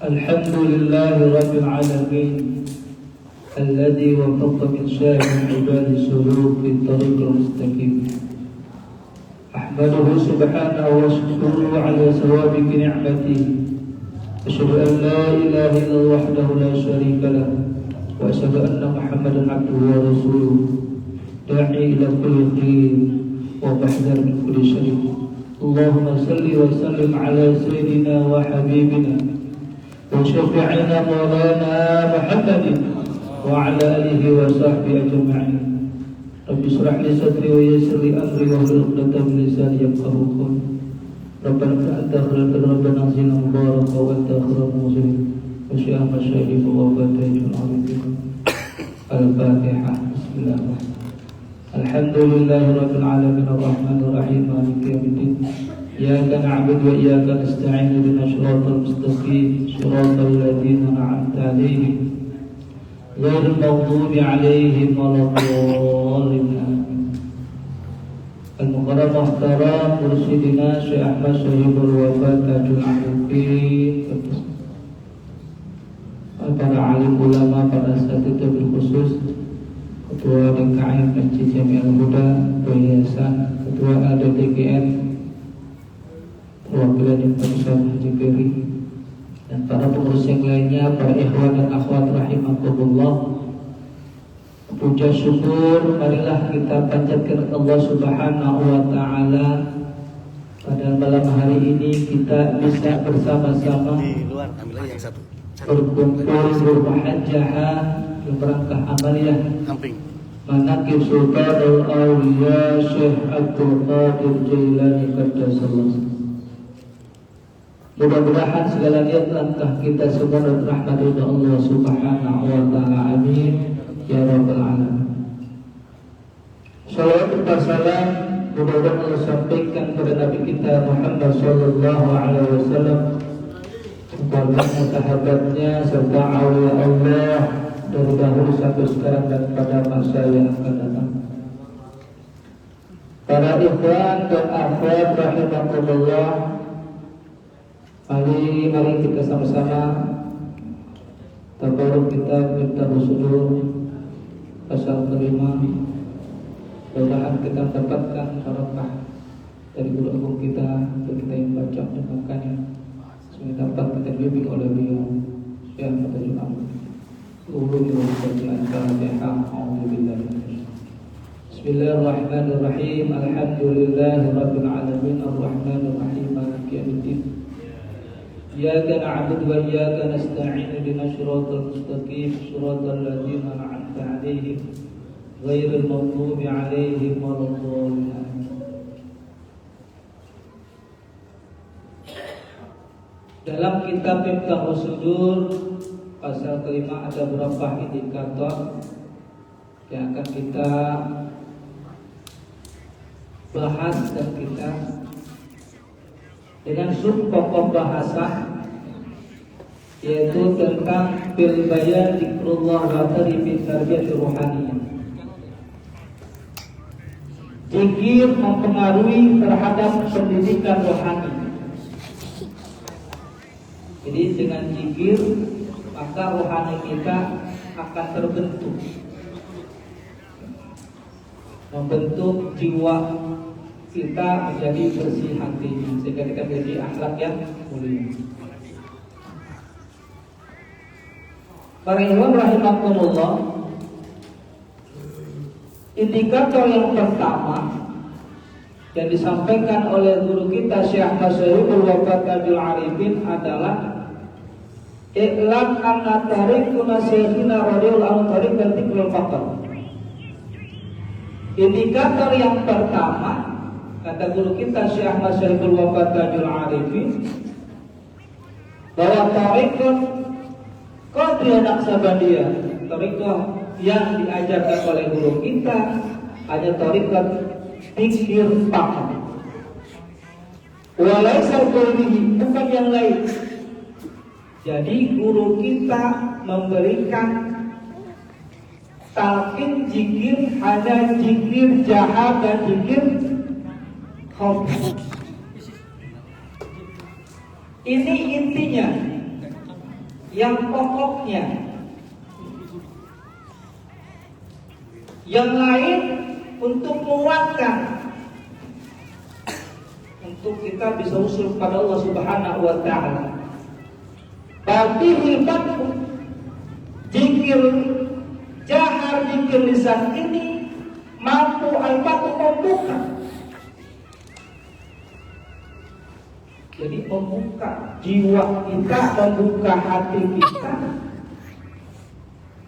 الحمد لله رب العالمين الذي وفق من شاء عباد السلوك في الطريق المستقيم. أحمده سبحانه واشكره على سوابق نعمته. أشهد أن لا إله إلا الله وحده لا شريك له، وأشهد أن محمدا عبده ورسوله داعي إلى كل خير ومحذر من كل شر. اللهم صل وسلم على سيدنا وحبيبنا وشفيعنا مولانا محمد وعلى آله وصحبه أجمعين. رب اشرح لي صدري ويسر لي أمري واحلل عقدة من لساني يفقهوا قولي. ربنا أنت خير ربنا زينا مباركا وأنت خير المنزلين. وشيخ مشايخ وفاتحة العارفين. الفاتحة. بسم الله الرحمن الرحيم. الحمد لله رب العالمين الرحمن الرحيم مالك يوم الدين. إياك نعبد وإياك نستعين اهدنا الصراط المستقيم صراط الذين أنعمت عليهم غير المغضوب عليهم ولا الضالين. المكرم محترم مرشدنا Syekh Ahmad Syahibul Wafat Tajul Arifin, para alim ulama, para asatidz bil khusus, Ketua DKM Masjid Jami'ul Huda, Yayasan, Ketua LDTGN, perwakilan yang besar Haji Ferry, dan para pengurus yang lainnya, para ikhwan dan akhwat rahimakumullah. Puja syukur marilah kita panjatkan Allah Subhanahu wa taala pada malam hari ini kita bisa bersama-sama berkumpul bermuhajjah dalam rangka amaliyah Manaqib Sultanul Auliya Syekh Abdul Qadir Jailani Qaddasallahu. Mudah-mudahan segala niat langkah kita semua dan rahmat dari Allah Subhanahu wa taala. Amin ya rabbal alamin. Salawat dan salam mudah-mudahan Allah sampaikan kepada Nabi kita Muhammad sallallahu alaihi wasallam, kepada sahabatnya serta awliya Allah dari dahulu sampai sekarang dan pada masa yang akan datang. Para ikhwan dan akhwat rahimakumullah, mari kita sama-sama tabaruk kita minta bersyukur pasal kelima. Mudah-mudahan kita mendapatkan barokah dari guru agung kita untuk kita yang baca dan makanya semoga dapat kita dibimbing oleh beliau Syekh Tajul Amin. Bismillahirrahmanirrahim. Alhamdulillahirabbil alamin arrahmanir rahim maliki yaumiddin. Iyyaka na'budu wa iyyaka nasta'in ihdinas siratal mustaqim siratal ladzina an'amta 'alaihim ghairil maghdubi 'alaihim waladdallin. Dalam kitab Miftahus Sudur pasal kelima ada beberapa indikator yang akan kita bahas dan kita dengan sub pokok bahasa, yaitu tentang fil bayan zikrullah wa tarifin tarbiyah ruhaniyah. Zikir mempengaruhi terhadap pendidikan rohani. Jadi dengan zikir maka rohani kita akan terbentuk, membentuk jiwa kita menjadi bersih hati sehingga kita menjadi akhlak yang mulia. Para ikhwan rahimakumullah, indikator yang pertama yang disampaikan oleh guru kita Syekh Ahmad Syahibul Wafat Tajul Arifin adalah I'lam anna tariquna syekhina radhiyallahu anhu tariqan tikrul faqr. Indikator yang pertama kata guru kita Syekh Ahmad Syahibul Wafat Tajul Arifin bahwa tariqah Qadiriyah Naqsabandiyah, tariqah yang diajarkan oleh guru kita hanya tariqah zikir faqr. Walaisa qawlihi, bukan yang lain. Jadi guru kita memberikan talqin zikir hanya zikir jahat dan zikir khauf. Ini intinya. yang pokoknya. Yang lain untuk menguatkan, untuk kita bisa usul pada Allah Subhanahu wa taala. Tapi hilbatku zikir jahar, zikir lisan ini mampu al-batu membuka. Jadi membuka jiwa kita, membuka hati kita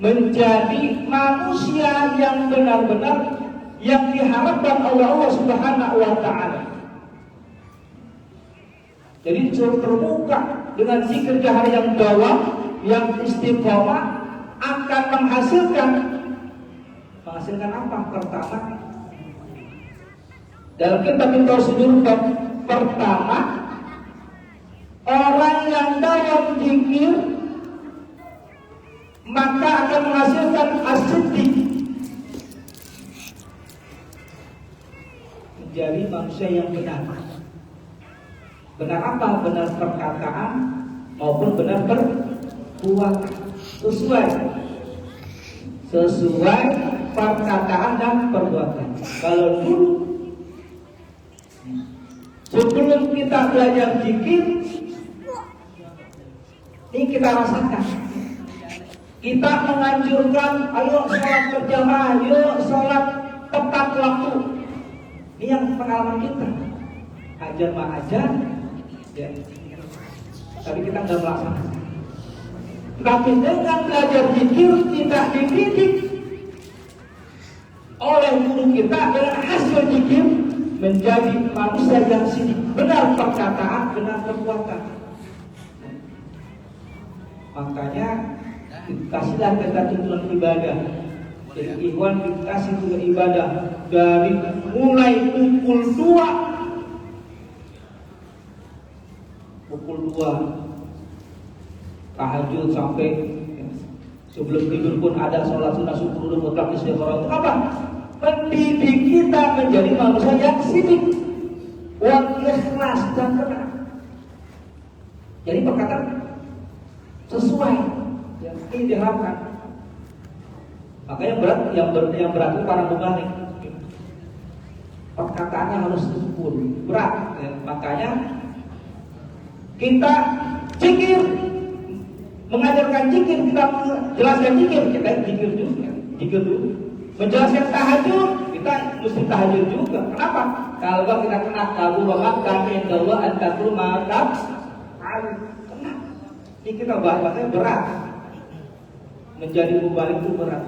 menjadi manusia yang benar-benar yang diharapkan oleh Allah Subhanahu wa taala. Jadi terbuka dengan zikir jahar yang dawam, yang istiqomah akan menghasilkan apa? Pertama, dalam kitab Tauhid pertama, orang yang dawam zikir maka akan menghasilkan as-siddiq, menjadi manusia yang benar. Benar apa? Benar perkataan maupun benar perbuatan. Sesuai perkataan dan perbuatan. Kalau dulu sebelum kita belajar zikir, ini kita rasakan. Kita menganjurkan, ayo sholat berjamaah, ayo sholat tepat waktu. Ini yang pengalaman kita. Ajar mah ajar, ya. Tapi kita nggak melaksanakan. Tapi dengan belajar zikir tidak dididik oleh guru kita dengan hasil zikir menjadi manusia yang sidik, benar perkataan, benar perbuatan. Makanya kasihlah kita tuntunan ibadah. Jadi ikhwan dikasih juga ibadah dari mulai pukul 2 tahajud sampai sebelum tidur pun ada sholat sunnah subuh dulu mutlak istighfar. Untuk apa? Mendidik kita menjadi manusia yang sidik, wal ikhlas dan benar. Jadi perkataan sesuai yang ini diharapkan. Makanya yang berat itu para mubalik. Perkataannya harus sempurna, berat. Ya. Makanya kita zikir, mengajarkan zikir, kita menjelaskan zikir, kita zikir dulu. Menjelaskan tahajud, kita mesti tahajud juga. Kenapa? Kalau kita kena kabur banget dan indallah antakul ma'tab. Ini kita bahasanya berat. Menjadi mubalik itu berat.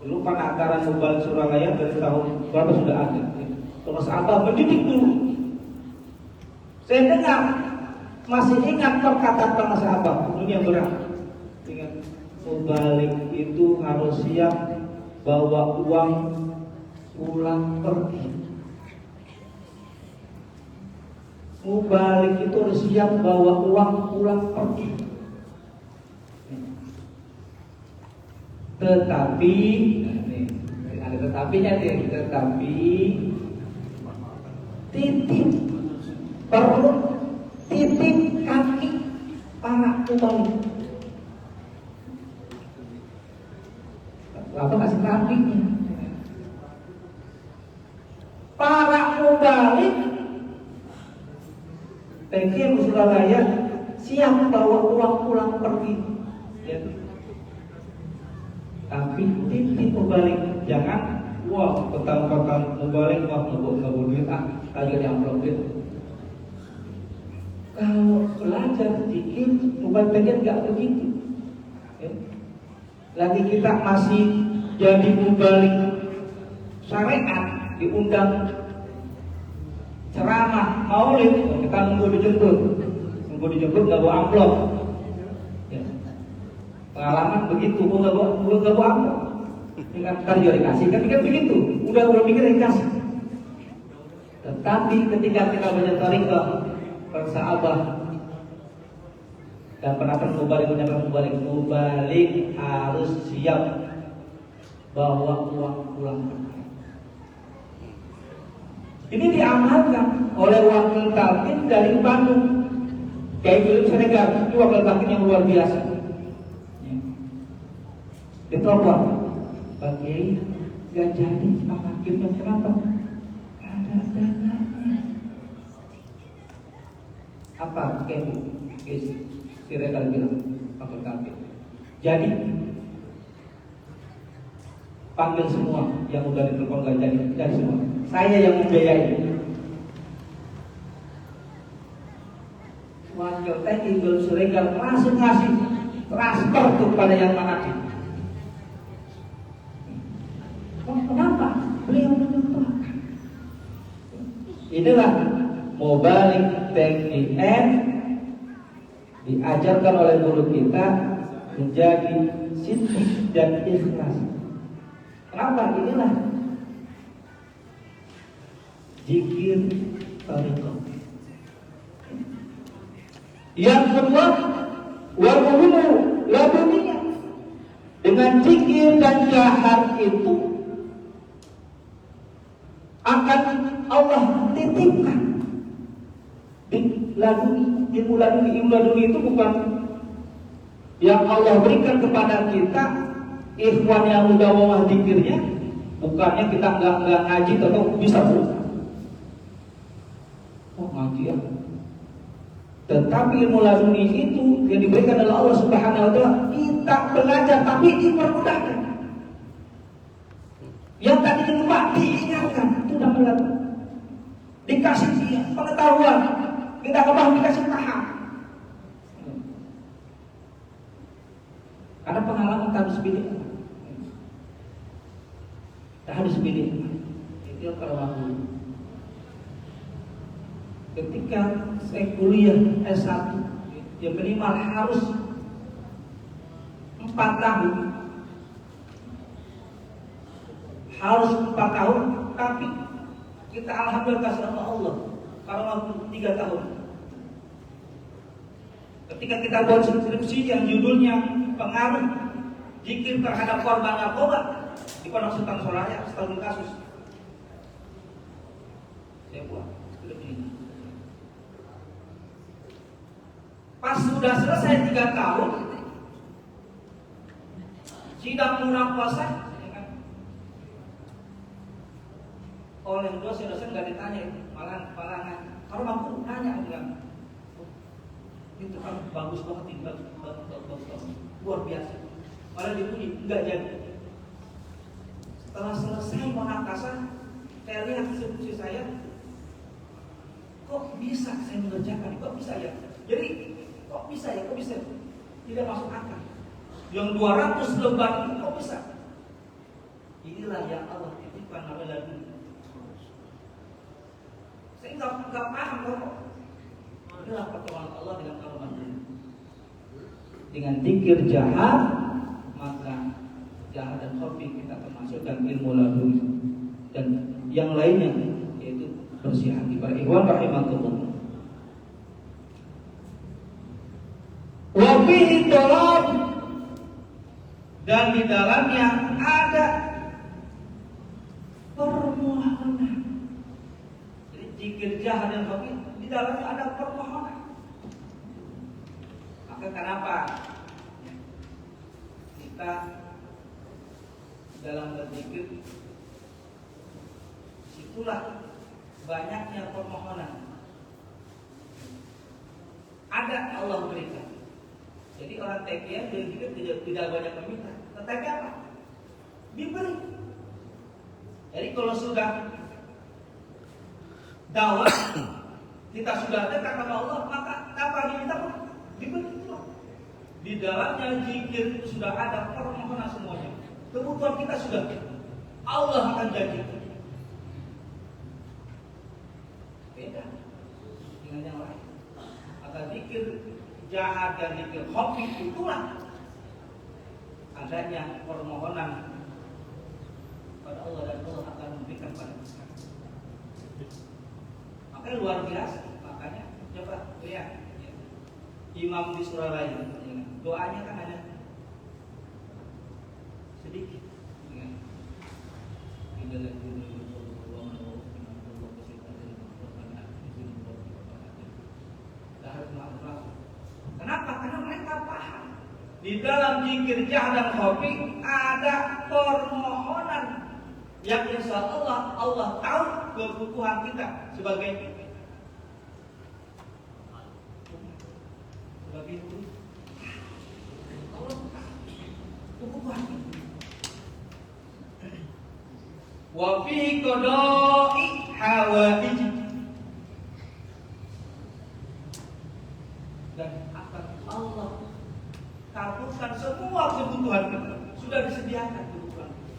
Dulu penangkaran mubalik Surabaya dari tahun berapa sudah ada. Kalau sahabat mendidik dulu. Saya dengar, masih ingat perkataan para sahabat, ini yang berat. Ingat, mubalik itu harus siap bawa uang pulang pergi. Mubalik itu harus siap bawa uang pulang pergi. Tetapi, ada tetapinya nih, tetapi titip perlu titip kaki para mubalik. Apa kasih kakinya? Para mubalik pikir Surabaya siap bawa uang pulang pergi, ya. Tapi titip mubalik, jangan wah petang-petang mubalik wah nggak boleh kagak diamplop gitu. Kalau belajar sedikit, mubalik bagian nggak begitu. Ya. Lagi kita masih jadi mubalik syariat, diundang ceramah maulid, kita nunggu dijemput nggak bawa amplop. Ya. Pengalaman begitu, nggak bawa amplop. Kan juga dikasih, kan begitu, udah mikir dikasih. Tetapi ketika kita belajar thariqah persahabah dan penataran mubalik harus siap bawa uang pulang. Ini diamalkan oleh wakil talqin dari Bandung. Kayak film Senegal itu wakil batin yang luar biasa. Ditelepon, Pak Kiai gak jadi Pak Hakimnya, kenapa? Ada dananya. Apa Kiai Sirekal bilang wakil batin? Jadi panggil semua yang udah ditelepon gak jadi semua. Saya yang membiayai. Wakil Tinggal Sirekal langsung ngasih transfer kepada yang mana? Kenapa? Beliau menentukan. Inilah mubalik TNIN diajarkan oleh guru kita menjadi sidq dan ikhlas. Kenapa? Inilah zikir tariqah. Yang kedua, wal-ulumu laduniyah. Dengan zikir dan jahar itu akan Allah titipkan di laduni. Ilmu laduni itu bukan yang Allah berikan kepada kita. Ikhwan yang mudawamah zikirnya, bukannya kita nggak ngaji atau bisa bukan. Oh ngaji ya. Tetapi ilmu laduni itu yang diberikan oleh Allah Subhanahu wa taala, kita belajar tapi dipermudahkan. Yang tadi lupa diingatkan, itu namanya dikasih pengetahuan, kita paham, dikasih paham. Karena pengalaman harus pilih, harus pilih. Itu kalau aku ketika saya kuliah S1, ya minimal harus 4 tahun. Harus 4 tahun, tapi kita alhamdulillah kasih Allah kalau waktu 3 tahun. Ketika kita buat skripsi yang judulnya pengaruh zikir terhadap korban narkoba di Pondok Sultan Soraya, setahun kasus. Saya buat skripsi ini. Pas sudah selesai 3 tahun, sidang bulan puasa, oleh dosen nggak ditanya, malah kalau mampu nanya bilang, itu kan bagus banget ini, bagus, luar biasa. Malah dipuji, nggak jadi. Setelah selesai munakasyah, saya lihat skripsi saya, kok bisa saya mengerjakan, kok bisa ya? Jadi kok bisa ya? Kok bisa? Tidak masuk akal. Yang 200 lembar itu kok bisa? Inilah yang Allah titipkan oleh lagu. Saya nggak paham kok. Inilah pertolongan Allah dengan kalimat ini. Dengan zikir jahat, maka jahat dan khofi kita termasukkan ilmu laduni dan yang lainnya, yaitu bersih hati. Para ikhwan rahimakumullah. Wa fihi talab, dan di dalamnya ada permohonan. Jadi zikir jahat dan khofi di dalamnya ada permohonan. Maka kenapa kita dalam berzikir itulah banyaknya permohonan. Ada Allah berikan. Jadi orang TKI berzikir tidak banyak meminta, tetapi apa? Diberi. Jadi kalau sudah dakwah, kita sudah dekat sama Allah, maka apa diminta pun diberi. Di dalamnya zikir itu sudah ada permohonan semuanya. Kebutuhan kita sudah, Allah akan janji. Beda dengan yang lain. Maka zikir jahat dan zikir khofi itulah adanya permohonan pada Allah, dan Allah akan memberikan pada kita. Makanya luar biasa. Makanya coba lihat imam di Surabaya, doanya kan ada sedikit. Harus Di dalam zikir jahr dan khofi ada permohonan yang insya Allah Allah tahu kebutuhan kita sebagai itu. Allah tahu kebutuhan kita. Wa fi qada'i hawaij, dan akan Allah kabulkan semua kebutuhan kita. Sudah disediakan kebutuhan kita.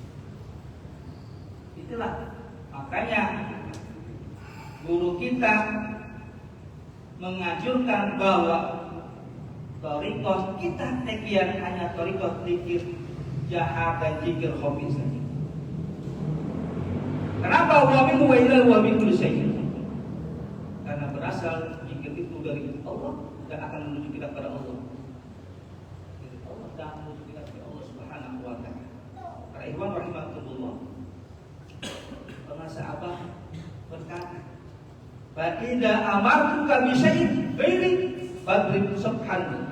Itulah makanya guru kita menganjurkan bahwa thariqah kita tekian hanya thariqah zikir jahar dan zikir khofi saja. Kenapa wa min wa ila wa min kulli syai'? Karena berasal zikir itu dari Allah dan akan menuju kita kepada Allah. Dari Allah dan menuju kita kepada Allah Subhanahu wa taala. Para ikhwan rahimakumullah. Pernah sahabat berkata, "Fa idza amartuka bi syai'in ghairi fadrib subhan."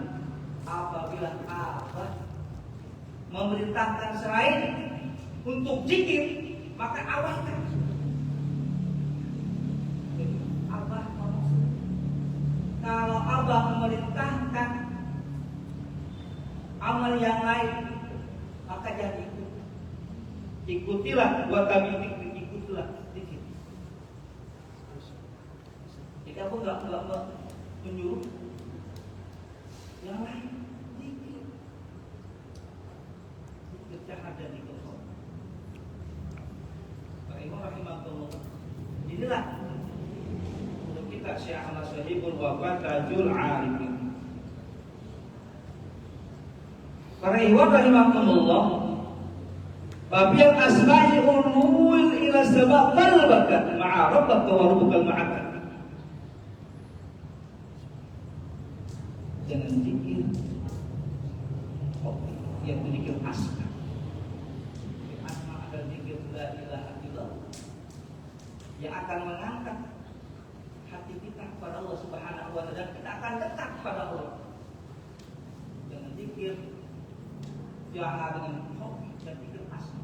Apabila Abah memerintahkan selain untuk zikir, maka awalkan. Abah ngomong, kalau Abah memerintahkan amal yang lain, maka jangan ikut. Ikutilah buat kami ikutilah zikir. Jadi aku nggak menyuruh yang lain zikir. Jahat dan ikut. Rahimahullah. Inilah untuk kita Syekh Ahmad Sahibul Wafat Tajul Arifin. Para ikhwan rahimahullah, babian asma'i ulul ila sabab qalbaka ma'a rabbaka wa rabbukal ma'aka. Jangan zikir yang zikir asma. Asma adalah zikir la ilaha illallah yang akan mengangkat hati kita kepada Allah Subhanahu wa taala dan kita akan dekat kepada Allah. Dengan zikir jahar dengan khofi dan zikir asma.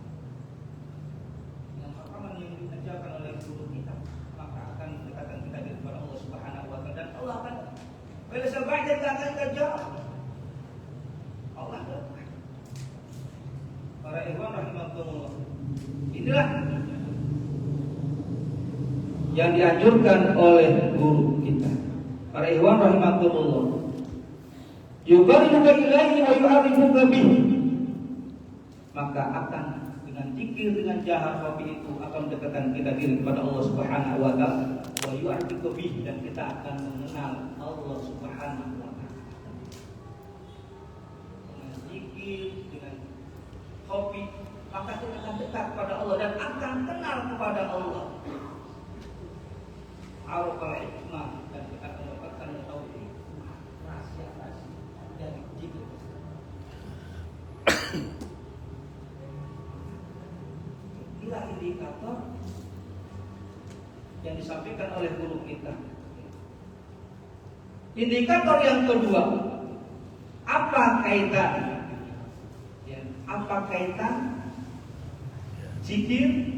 Dengan hafalan yang diajarkan oleh guru kita, maka akan mendekatkan kita kepada Allah Subhanahu wa taala dan Allah akan bila sebaiknya kita akan kejar Allah. Para ikhwan rahimahullah. Inilah yang dianjurkan oleh guru kita. Para ikhwan rahimahullah. Yuqarribuka ilaihi wa yu'arrifuka bihi. Maka akan dengan zikir dengan jahar khofi itu akan mendekatkan kita diri kepada Allah Subhanahu wa taala. Wa yu'arrifuka bihi, dan kita akan mengenal Allah Subhanahu wa taala. Dengan zikir dengan khofi, maka kita akan dekat kepada Allah dan akan kenal kepada Allah. Arafal hikmah, dan kita akan mendapatkan tauhid, rahasia-rahasia dari zikir. Inilah indikator yang disampaikan oleh guru kita. Indikator yang kedua, apa kaitan? Apa kaitan zikir,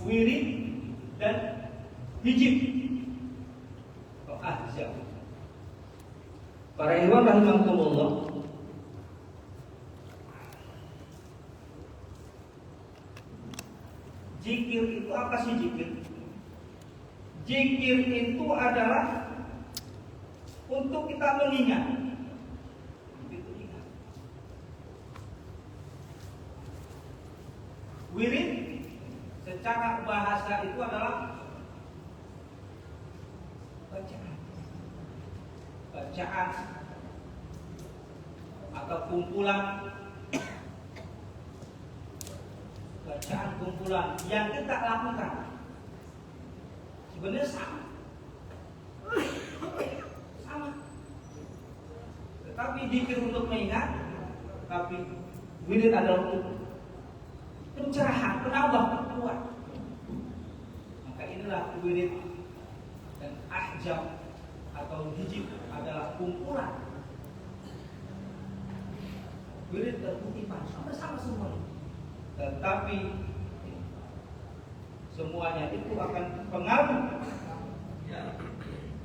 wirid, dan hijab? Siap. Para ikhwan rahimakumullah, zikir itu apa sih zikir? Zikir itu adalah untuk kita mengingat. Wirid secara bahasa itu adalah bacaan atau kumpulan yang kita lakukan. Sebenarnya sama, tetapi zikir untuk mengingat, tapi wirid adalah untuk pencerahan, penambah, perkuat. Maka inilah wirid dan ahjam atau hijab adalah kumpulan wirid dan kutipan sama semuanya. Tetapi semuanya itu akan pengaruh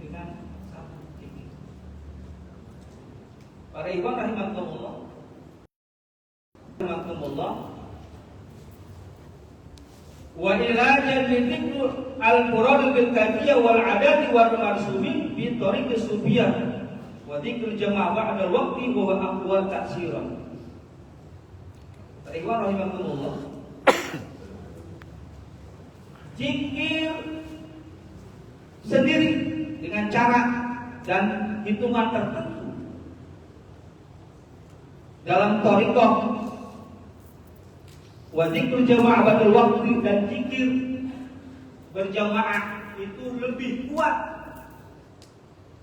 dengan satu zikir. Para ikhwan rahimakumullah, wa ilajan min dzikr al-murad bil kadiyah wal adati wal marsumin bi tariq as-sufiyah wa dzikr jamaah ba'da al-waqti wa aqwa ta'siran. Ikhwan rahimakumullah, zikir sendiri dengan cara dan hitungan tertentu dalam thariqah wa dzikr jamaah ba'da al-waqti, dan zikir berjamaah itu lebih kuat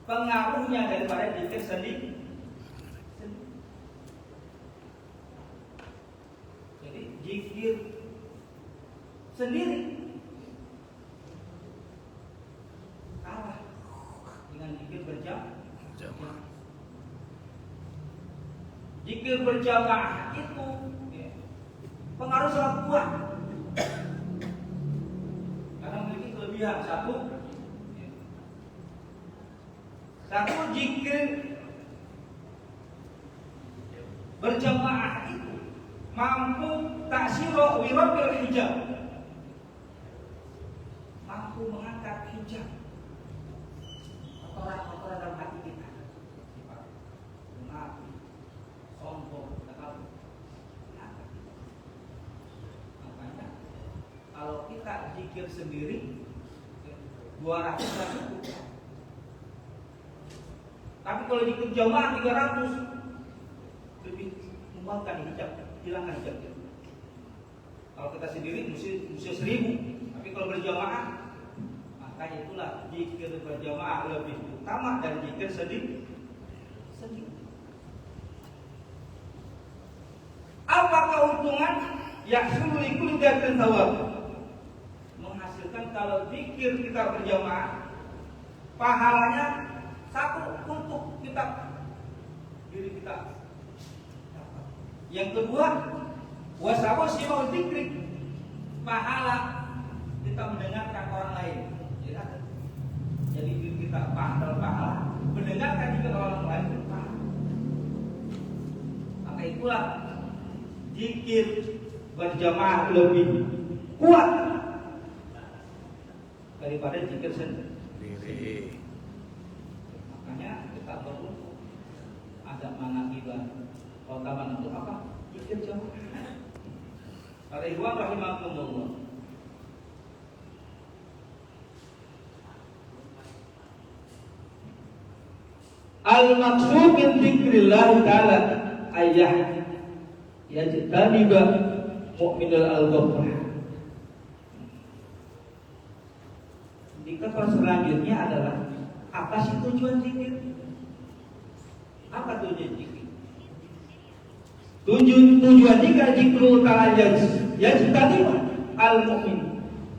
pengaruhnya daripada zikir sendiri. Jadi zikir sendiri kalah dengan zikir berjamaah. Zikir berjamaah itu pengaruh sangat kuat karena memiliki kelebihan. Satu zikir berjamaah itu mampu taksiro wirabil hijab, mampu mengangkat hijab kotoran-kotoran dalam hati kita, munafik, sombong, takabur. Makanya kalau kita zikir sendiri 200 cukup. Tapi kalau zikir jamaah 300 lebih membuatkan hijab, hilangkan hijab. Kalau kita sendiri mesti 1000, tapi kalau berjamaah, makanya itulah zikir berjamaah lebih utama dari zikir sendiri. Apa keuntungan? Yahsulu likulli dzatin thawab. Menghasilkan kalau zikir kita berjamaah, pahalanya satu untuk kita, diri kita. Yang kedua, wasawa simau zikri, pahala kita mendengarkan orang lain. Jadi diri kita pahala, mendengarkan juga orang lain berpahala. Maka itulah zikir berjamaah lebih kuat daripada zikir sendiri. Makanya kita perlu ada manaqibah. Keutamaan untuk apa? Zikir jamaah. Para ikhwan rahimakumullah, al-maqsud min dzikrillah ta'ala ayah yajtaniba mu'minal al-ghafar. Dikata selanjutnya adalah apa sih tujuan zikir? Apa tujuan zikir? Tujuan zikrul ta'ala yajtaniba al-mu'min,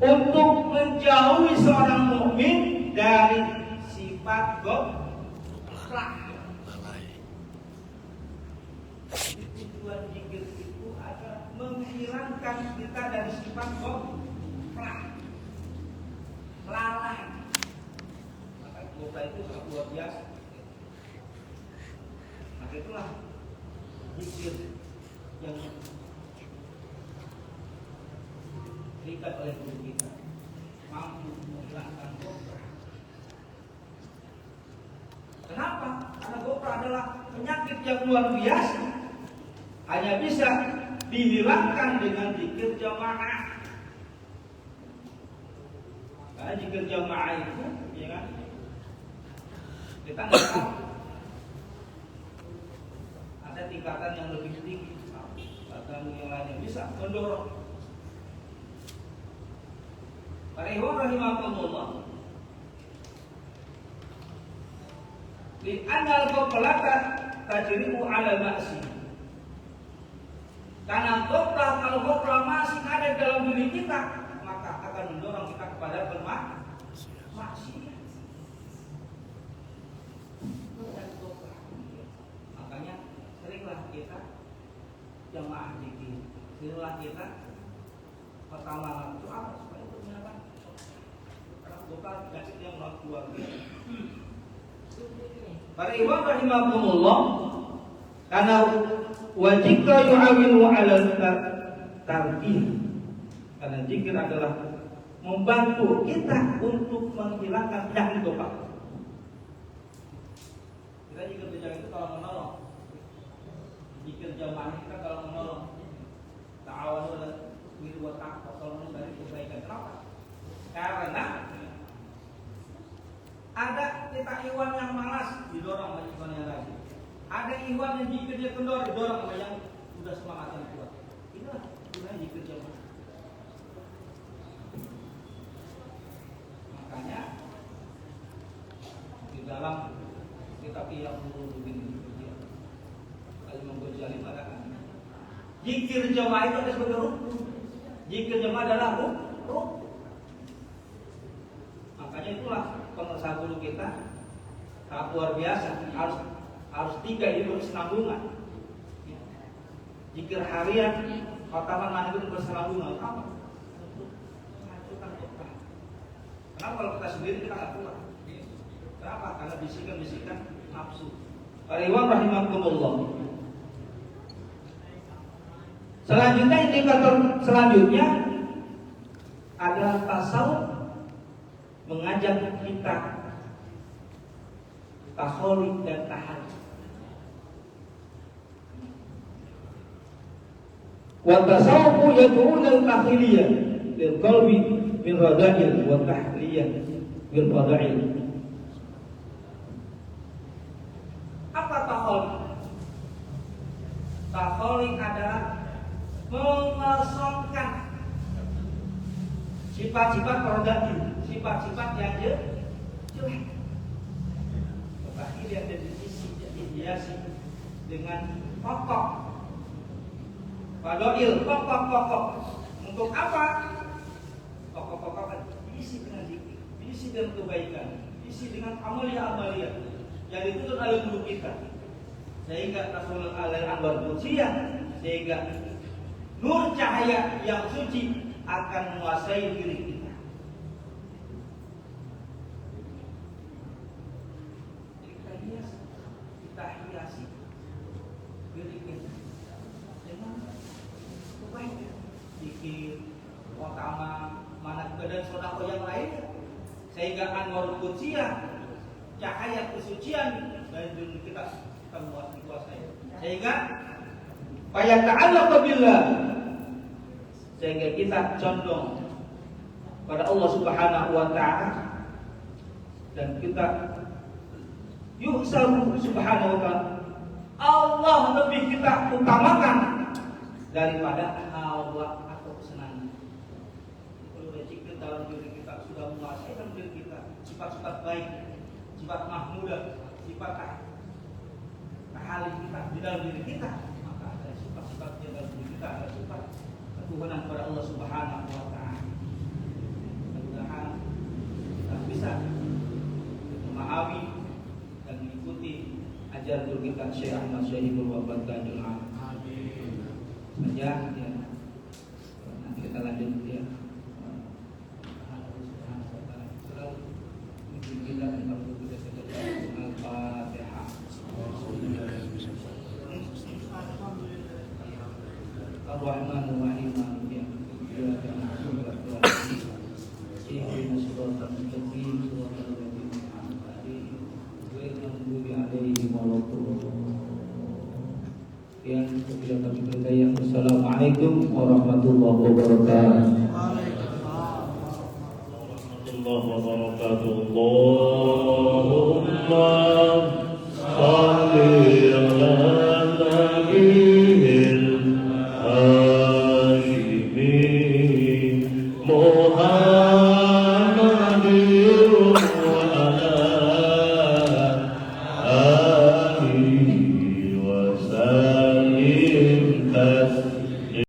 untuk menjauhi seorang mukmin dari sifat ghaflah. Tujuan zikir itu adalah menghilangkan kita dari sifat ghaflah, lalai. Maka ghaflah itu sangat luar biasa. Maka itulah zikir yang diberikan oleh guru kita, mampu menghilangkan ghaflah. Kenapa? Karena ghaflah adalah penyakit yang luar biasa, hanya bisa dihilangkan dengan zikir jamaah. Karena zikir jamaah itu, ya kan, kita nggak tahu ada tingkatan yang lebih tinggi, bahkan yang lainnya bisa mendorong. Para ikhwan rahimakumullah, li anal ghaflata tajri'u 'ala ma'si. Karena ghaflah, kalau ghaflah masih ada dalam diri kita, maka akan mendorong kita kepada bermaksiat. Makanya seringlah kita kita pertama itu apa supaya itu menyatakan karena bukan penyakit yang melalui keluarga. Para ikhwan rahimakumullah, karena wajibka yu'awinu 'ala tarbiyah. Karena zikir adalah membantu kita untuk menghilangkan penyakit lupa. Kita zikir berjamaah itu kalau menolong. Zikir jamaah kita kalau menolong. Ta'awanu 'alal birri wat taqwa, tolong dari kebaikan. Kenapa? Karena ada kita iwan yang malas didorong sama iwan yang rajin. Ada iwan yang zikir dia kendor didorong sama yang sudah semangat yang kuat. Inilah gunanya zikir jamaah. Makanya di dalam kitab yang begini Al-Imam Ghazali mengatakan zikir jamaah itu ada sebagai rukun. Zikir jamaah adalah rukun. Makanya itulah pengusaha guru kita sangat luar biasa, harus 3 ini berkesinambungan. Zikir harian, khataman manhajun berkesinambungan. Apa? Kenapa kalau kita sendiri kita nggak kuat? Kenapa? Karena bisikan-bisikan nafsu. Para ikhwan rahimakumullah. Selanjutnya indikator selanjutnya adalah tasawuf mengajak kita takholi dan tahajud. Wa tasawufu yad'una al-tahliyah lil qalbi min rada'il wa tahliyah bil rada'il. Apa takholi? Takholi adalah mengosongkan sifat-sifat rada'il, sifat-sifat yang jelek. Tetapi dia dihiasi dengan pokok. Fadail, pokok-pokok. Untuk apa? Pokok-pokok kan diisi dengan zikir, diisi dengan kebaikan, diisi dengan amalia-amalia yang dituntut oleh guru kita. Sehingga Rasulullah alaihi anwar Qudsiyah, sehingga nur cahaya yang suci akan menguasai diri kita. Kita hiasi diri kita dengan kebaikan, zikir, utama, mana dan sedekah yang lainnya, sehingga anwar Qudsiyah, cahaya kesucian dari diri kita menguasai. Sehingga fayata'allaq billah, sehingga kita condong pada Allah Subhanahu wa taala dan kita yuhsabu subhanahu wa ta'ala. Allah lebih kita utamakan daripada hawa atau kesenangan. Kalau rezeki dalam diri kita sudah menguasai dalam diri kita sifat-sifat baik, sifat mahmudah, sifat tahali kita di dalam diri kita, maka ada sifat-sifat di dalam diri kita, ada sifat ketuhanan kepada Allah Subhanahu wa taala. Mudah-mudahan kita bisa memahami dan mengikuti ajaran guru kita Syekh Ahmad Syahibul Wabad Tajul Alam. Saja ya. Nanti kita lanjut ya. Kita Al-Fatihah. Ar-Rahmanur Rahim. Assalamualaikum warahmatullahi wabarakatuh. Warahmatullahi wabarakatuh. Allahumma